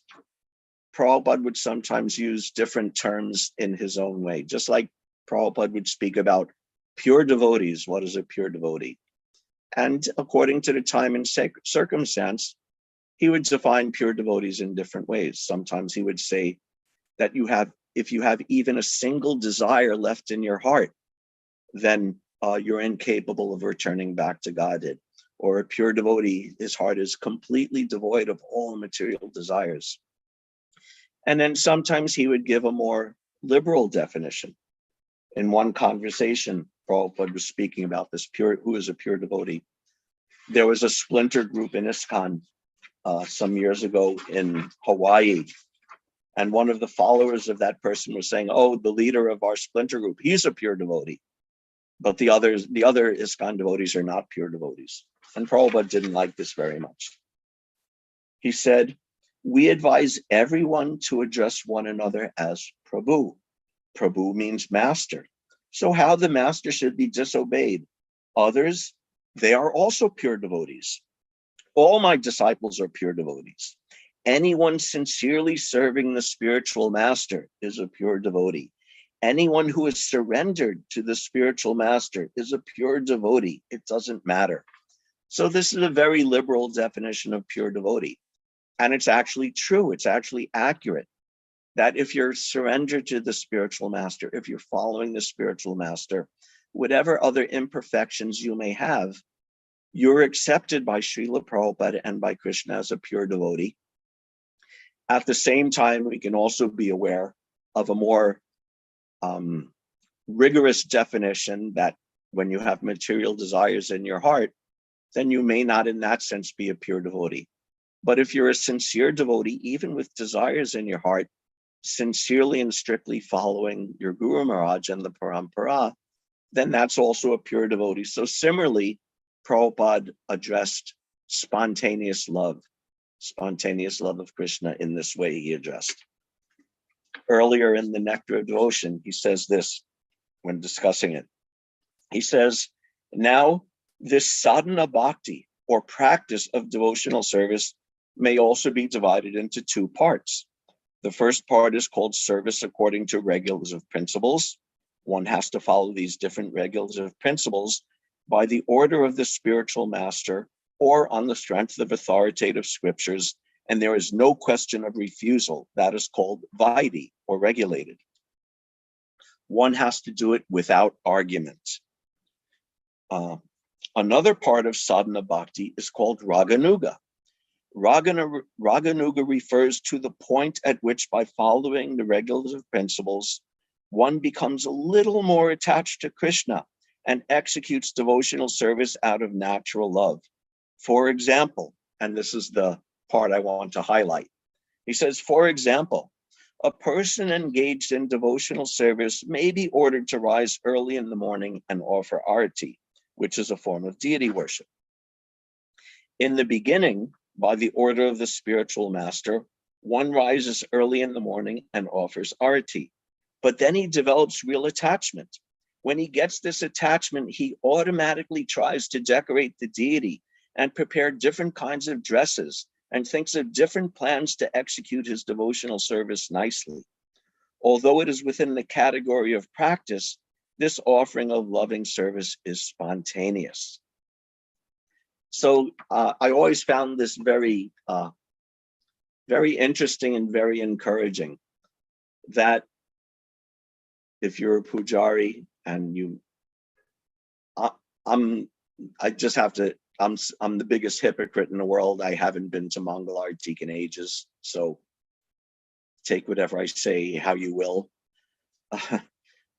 Prabhupada would sometimes use different terms in his own way, just like Prabhupada would speak about pure devotees. What is a pure devotee? And according to the time and circumstance, he would define pure devotees in different ways. Sometimes he would say that if you have even a single desire left in your heart, then you're incapable of returning back to Godhead. Or a pure devotee, his heart is completely devoid of all material desires. And then sometimes he would give a more liberal definition. In one conversation, Prabhupada was speaking about this who is a pure devotee. There was a splinter group in ISKCON some years ago in Hawaii. And one of the followers of that person was saying, oh, the leader of our splinter group, he's a pure devotee. But the other ISKCON devotees are not pure devotees. And Prabhupada didn't like this very much. He said, we advise everyone to address one another as Prabhu. Prabhu means master. So how the master should be disobeyed? Others, they are also pure devotees. All my disciples are pure devotees. Anyone sincerely serving the spiritual master is a pure devotee. Anyone who is surrendered to the spiritual master is a pure devotee. It doesn't matter. So this is a very liberal definition of pure devotee. And it's actually true, it's actually accurate, that if you're surrendered to the spiritual master, if you're following the spiritual master, whatever other imperfections you may have, you're accepted by Srila Prabhupada and by Krishna as a pure devotee. At the same time, we can also be aware of a more rigorous definition that when you have material desires in your heart, then you may not in that sense be a pure devotee. But if you're a sincere devotee, even with desires in your heart, sincerely and strictly following your Guru Maharaj and the Parampara, then that's also a pure devotee. So similarly, Prabhupada addressed spontaneous love of Krishna in this way he addressed. Earlier in the Nectar of Devotion, he says this when discussing it. He says, now this sadhana bhakti, or practice of devotional service, may also be divided into two parts. The first part is called service according to regulative principles. One has to follow these different regulative principles by the order of the spiritual master or on the strength of authoritative scriptures, and there is no question of refusal. That is called Vidi, or regulated. One has to do it without argument. Another part of sadhana bhakti is called Raganuga. Raganuga refers to the point at which, by following the regulative principles, one becomes a little more attached to Krishna and executes devotional service out of natural love. For example, and this is the part I want to highlight, he says, for example, a person engaged in devotional service may be ordered to rise early in the morning and offer arati, which is a form of deity worship. In the beginning, by the order of the spiritual master, one rises early in the morning and offers arati, but then he develops real attachment. When he gets this attachment, he automatically tries to decorate the deity and prepare different kinds of dresses and thinks of different plans to execute his devotional service nicely. Although it is within the category of practice, this offering of loving service is spontaneous. So I always found this very, very interesting and very encouraging, that if you're a pujari and I'm the biggest hypocrite in the world. I haven't been to Mangal Artik in ages, so take whatever I say how you will.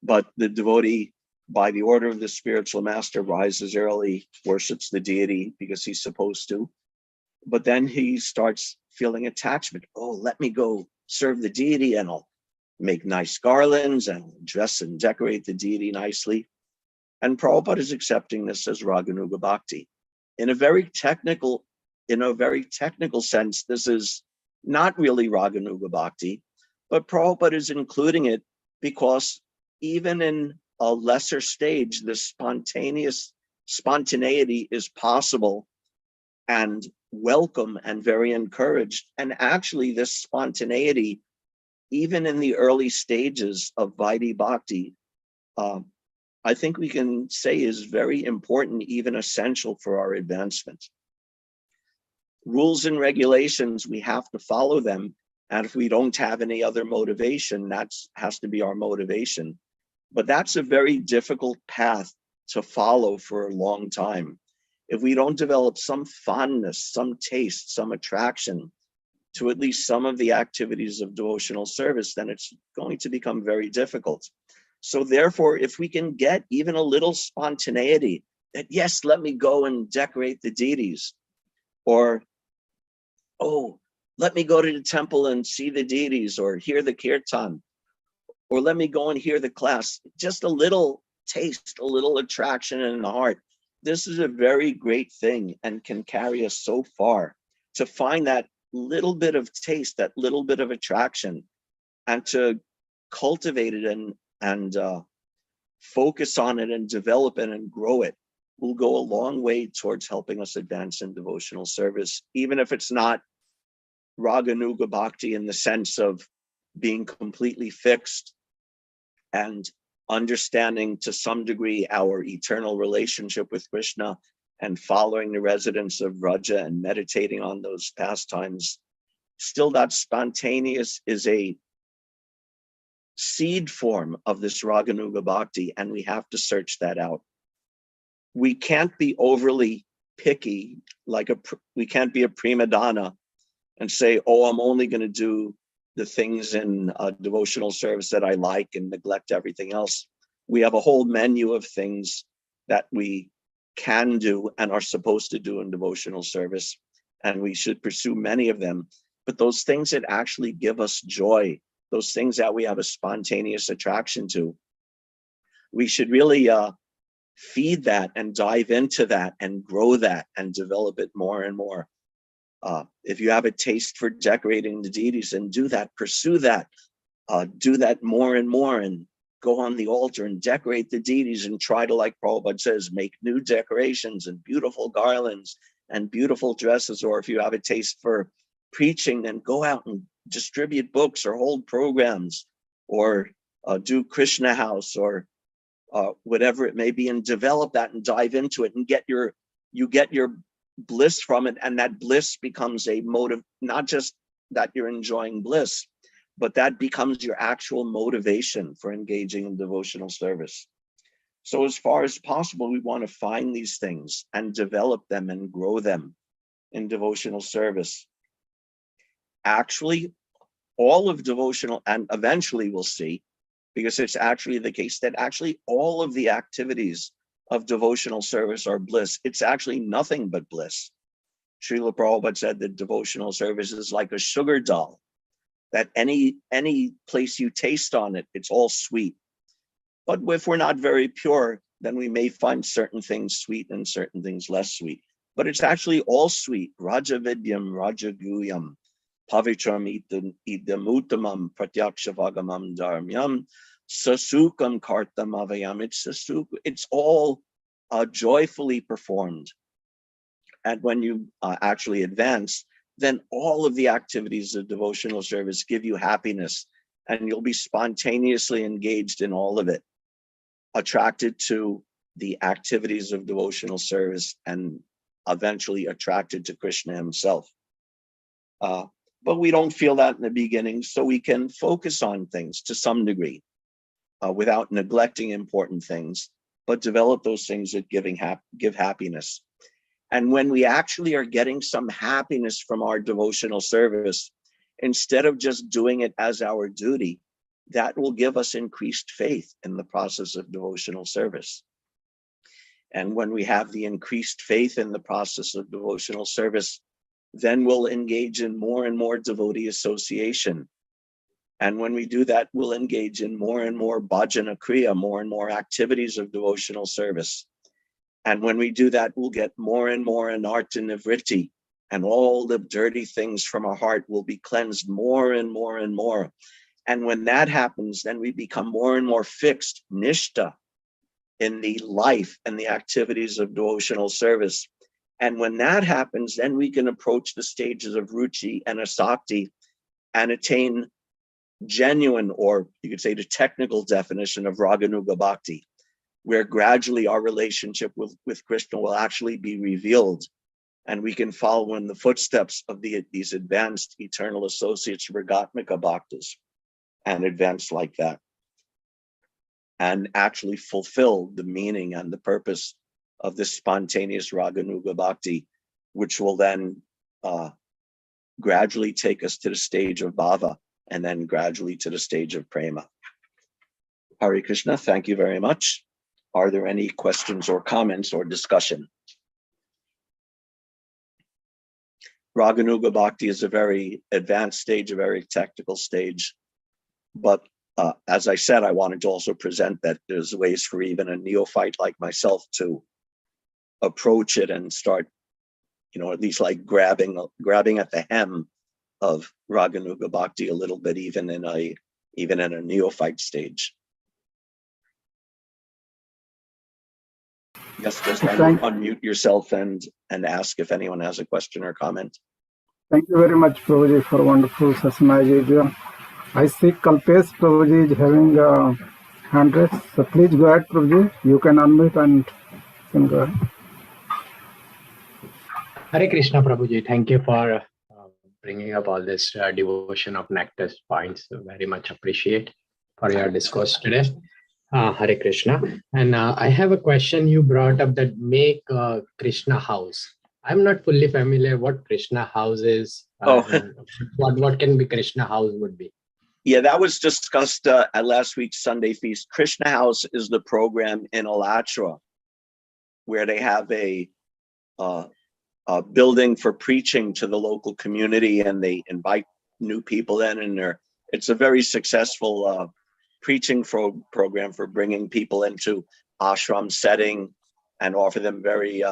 But the devotee, by the order of the spiritual master, rises early, worships the deity because he's supposed to, but then he starts feeling attachment. Oh, let me go serve the deity, and I'll make nice garlands and dress and decorate the deity nicely. And Prabhupada is accepting this as Raganuga Bhakti. In a very technical in a very technical sense, this is not really Raganuga Bhakti, but Prabhupada is including it because even in a lesser stage, the spontaneity is possible and welcome and very encouraged. And actually this spontaneity, even in the early stages of Vidi Bhakti, I think we can say is very important, even essential for our advancement. Rules and regulations, we have to follow them. And if we don't have any other motivation, that has to be our motivation. But that's a very difficult path to follow for a long time. If we don't develop some fondness, some taste, some attraction to at least some of the activities of devotional service, then it's going to become very difficult. So therefore, if we can get even a little spontaneity that, yes, let me go and decorate the deities, or, oh, let me go to the temple and see the deities or hear the kirtan, or let me go and hear the class, just a little taste, a little attraction in the heart. This is a very great thing and can carry us so far to find that little bit of taste, that little bit of attraction, and to cultivate it and focus on it and develop it and grow it will go a long way towards helping us advance in devotional service, even if it's not Raganuga Bhakti in the sense of being completely fixed and understanding to some degree our eternal relationship with Krishna and following the residents of Vraja and meditating on those pastimes. Still, that spontaneous is a seed form of this Raganuga Bhakti, and we have to search that out. We can't be overly picky, we can't be a prima donna and say, oh, I'm only going to do the things in devotional service that I like and neglect everything else. We have a whole menu of things that we can do and are supposed to do in devotional service, and we should pursue many of them. But those things that actually give us joy, those things that we have a spontaneous attraction to, we should really feed that and dive into that and grow that and develop it more and more. If you have a taste for decorating the deities, and do that, pursue that, do that more and more, and go on the altar and decorate the deities and try to, like Prabhupada says, make new decorations and beautiful garlands and beautiful dresses. Or if you have a taste for preaching, then go out and distribute books or hold programs or do Krishna House or whatever it may be, and develop that and dive into it and you get your bliss from it. And that bliss becomes a motive, not just that you're enjoying bliss, but that becomes your actual motivation for engaging in devotional service. So as far as possible, we want to find these things and develop them and grow them in devotional service. Actually, all of devotional, and eventually we'll see, because it's actually the case that actually all of the activities of devotional service are bliss. It's actually nothing but bliss. Srila Prabhupada said that devotional service is like a sugar doll, that any place you taste on it, it's all sweet. But if we're not very pure, then we may find certain things sweet and certain things less sweet. But it's actually all sweet. Raja Vidyam, Raja Guyam, Pavitram idam uttamam pratyaksha dharmyam, sasukam kartam avayam. It's all joyfully performed. And when you actually advance, then all of the activities of devotional service give you happiness, and you'll be spontaneously engaged in all of it, attracted to the activities of devotional service and eventually attracted to Krishna himself. But we don't feel that in the beginning, so we can focus on things to some degree without neglecting important things, but develop those things that give happiness. And when we actually are getting some happiness from our devotional service, instead of just doing it as our duty, that will give us increased faith in the process of devotional service. And when we have the increased faith in the process of devotional service, then we'll engage in more and more devotee association. And when we do that, we'll engage in more and more bhajana kriya, more and more activities of devotional service. And when we do that, we'll get more and more anartha nivritti, and all the dirty things from our heart will be cleansed more and more and more. And when that happens, then we become more and more fixed, nishta, in the life and the activities of devotional service. And when that happens, then we can approach the stages of ruchi and asakti and attain genuine, or you could say the technical definition of Raganuga Bhakti, where gradually our relationship with Krishna will actually be revealed, and we can follow in the footsteps of these advanced eternal associates, Ragatmika Bhaktas, and advance like that, and actually fulfill the meaning and the purpose of this spontaneous Raganuga Bhakti, which will then gradually take us to the stage of bhava, and then gradually to the stage of prema. Hare Krishna, thank you very much. Are there any questions or comments or discussion? Raganuga Bhakti is a very advanced stage, a very technical stage. But as I said, I wanted to also present that there's ways for even a neophyte like myself to approach it and start, at least like grabbing at the hem of Raganuga Bhakti a little bit, even in a neophyte stage. Yes, just unmute yourself and ask if anyone has a question or comment. Thank you very much, Prabhuji, for wonderful session as usual. I see Kalpesh Prabhuji is having hand raised. So please go ahead, Prabhuji. You can unmute and you can go ahead. Hare Krishna, Prabhuji. Thank you for bringing up all this devotion of nectar points. Very much appreciate for your discourse today. Hare Krishna. And I have a question. You brought up that make Krishna house. I'm not fully familiar what Krishna house is. What can be Krishna house would be. Yeah, that was discussed at last week's Sunday feast. Krishna House is the program in Alachua where they have a building for preaching to the local community, and they invite new people in, and it's a very successful preaching program for bringing people into ashram setting and offer them very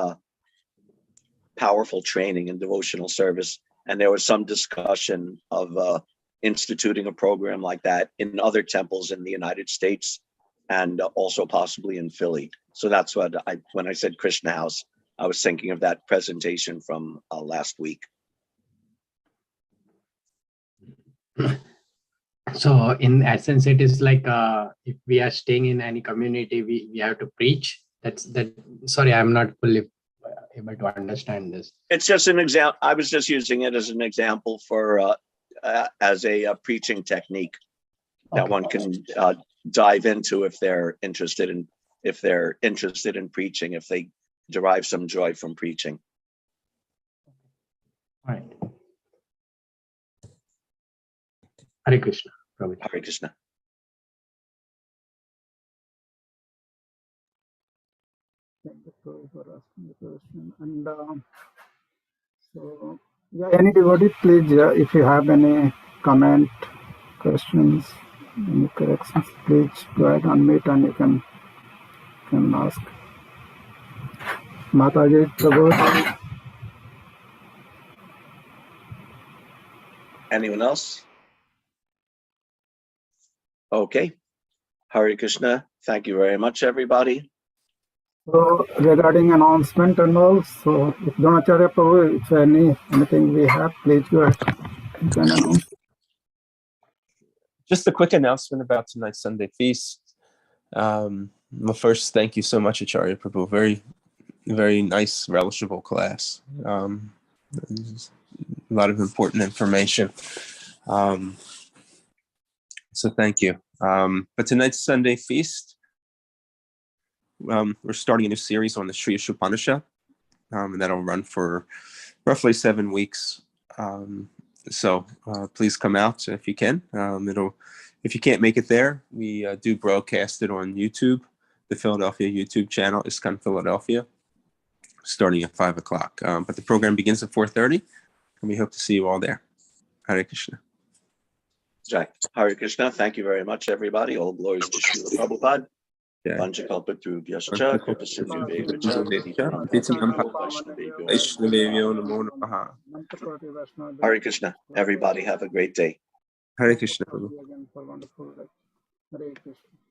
powerful training in devotional service. And there was some discussion of instituting a program like that in other temples in the United States and also possibly in Philly. So that's what when I said Krishna House, I was thinking of that presentation from last week. So in essence, it is like if we are staying in any community, we have to preach. Sorry, I'm not fully able to understand this. It's just an example. I was just using it as an example for as a preaching technique that one can dive into if they're interested in preaching, if they derive some joy from preaching. All right. Hare Krishna. Hare Krishna. Thank you for asking the question. And so, yeah, any devotee, please, if you have any comment, questions, any corrections, please go ahead, unmute, and you can ask. Mataji, Prabhu. Anyone else? Okay. Hare Krishna. Thank you very much, everybody. So regarding announcement and all, so if Dronacharya Prabhu, if anything we have, please go ahead. You can announce. Just a quick announcement about tonight's Sunday feast. Well, first, thank you so much, Acharya Prabhu. Very, very nice, relishable class. A lot of important information. So thank you. But tonight's Sunday feast, we're starting a new series on the Sri Upanishad, and that'll run for roughly 7 weeks. So please come out if you can. If you can't make it there, we do broadcast it on YouTube. The Philadelphia YouTube channel is ISKCON Philadelphia, starting at 5 o'clock. But the program begins at 4:30, and we hope to see you all there. Hare Krishna. Jai. Hare Krishna. Thank you very much, everybody. All glories to Srila Prabhupada. Yeah. Vanchakalpatarubhyascha kripasindhubheva Vaishnavevyo namo namaha. Hare Krishna. Everybody have a great day. Hare Krishna. Again for wonderful. Hare Krishna.